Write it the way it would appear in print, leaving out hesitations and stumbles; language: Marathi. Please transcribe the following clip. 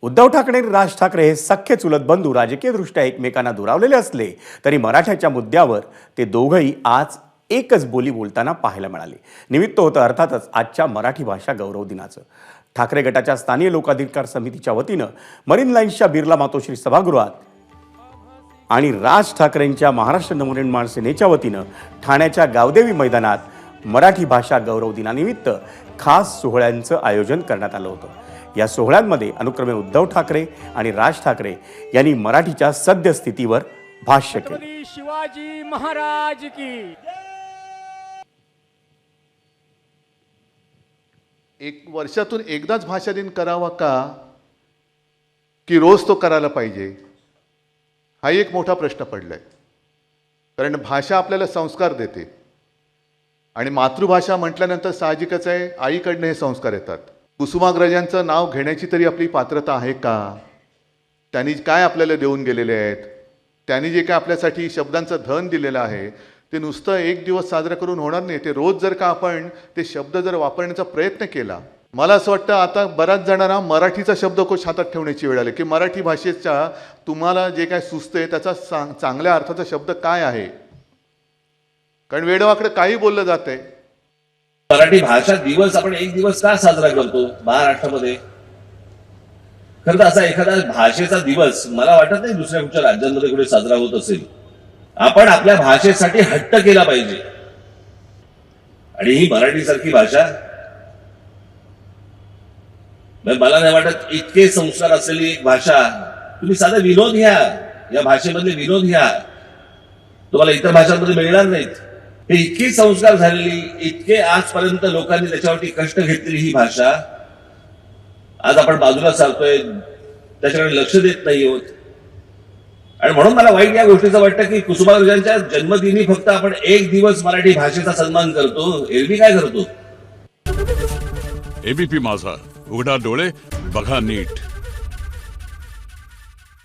उद्धव ठाकरे आणि राज ठाकरे हे सख्खे चुलत बंधू राजकीयदृष्ट्या एकमेकांना दुरावलेले असले तरी मराठ्याच्या मुद्द्यावर ते दोघंही आज एकच बोली बोलताना पाहायला मिळाले। निमित्त होतं अर्थातच आजच्या मराठी भाषा गौरव दिनाचं। ठाकरे गटाच्या स्थानीय लोकाधिकार समितीच्या वतीनं मरीन लाईन्सच्या बिर्ला मातोश्री सभागृहात आणि राज ठाकरेंच्या महाराष्ट्र नवनिर्माण सेनेच्या वतीनं ठाण्याच्या गावदेवी मैदानात मराठी भाषा गौरव दिनानिमित्त खास सोहळ्यांचं आयोजन करण्यात आलं होतं। या सोहळ्यांमध्ये अनुक्रमे उद्धव ठाकरे आणि राज ठाकरे यांनी मराठीच्या सद्यस्थितीवर भाष्य केले। शिवाजी महाराज की एक वर्षातून एकदाच भाषा दिन करावा का की रोज तो करायला पाहिजे, हा एक मोठा प्रश्न पडलाय। कारण भाषा आपल्याला संस्कार देते आणि मातृभाषा म्हटल्यानंतर साहजिकच आहे आईकडनं हे संस्कार येतात। कुसुमाग्रजांचं नाव घेण्याची तरी आपली पात्रता आहे का? त्यांनी काय आपल्याला देऊन गेलेले आहेत? त्यांनी जे काय आपल्यासाठी शब्दांचं धन दिलेलं आहे ते नुसतं एक दिवस साजरा करून होणार नाही। ते रोज जर का आपण ते शब्द जर वापरण्याचा प्रयत्न केला, मला असं वाटतं आता बऱ्याच जणांना मराठीचा शब्दकोश हातात ठेवण्याची वेळ आली की मराठी भाषेच्या तुम्हाला जे काय सुचते त्याचा चांगल्या अर्थाचा शब्द काय आहे। कारण वेडवाकडे काही बोललं जातंय। मराठी भाषा दिवस आपण एक दिवस का साजरा करतो महाराष्ट्रामध्ये? खरं तर असा एखादा भाषेचा दिवस मला वाटत नाही दुसऱ्या कुठच्या राज्यांमध्ये कुठे साजरा होत असेल। आपण आपल्या भाषेसाठी हट्ट केला पाहिजे आणि ही मराठी सारखी भाषा मला नाही वाटत इतके संस्कार असलेली एक भाषा। तुम्ही साधा विनोद घ्या, या भाषेमधले विनोद घ्या, तुम्हाला इतर भाषांमध्ये मिळणार नाहीत। हे इतके संस्कार झालेली, इतके आजपर्यंत लोकांनी त्याच्यावरती कष्ट घेतलेली ही भाषा आज आपण बाजूला सारतोय, त्याच्याकडे लक्ष देत नाही होत। आणि म्हणून मला वाईट या गोष्टीचं वाटतं की कुसुमाग्रजांच्या जन्मदिनी फक्त आपण एक दिवस मराठी भाषेचा सन्मान करतो, एरवी काय करतो? एबीपी माझा, उघडा डोळे बघा नीट।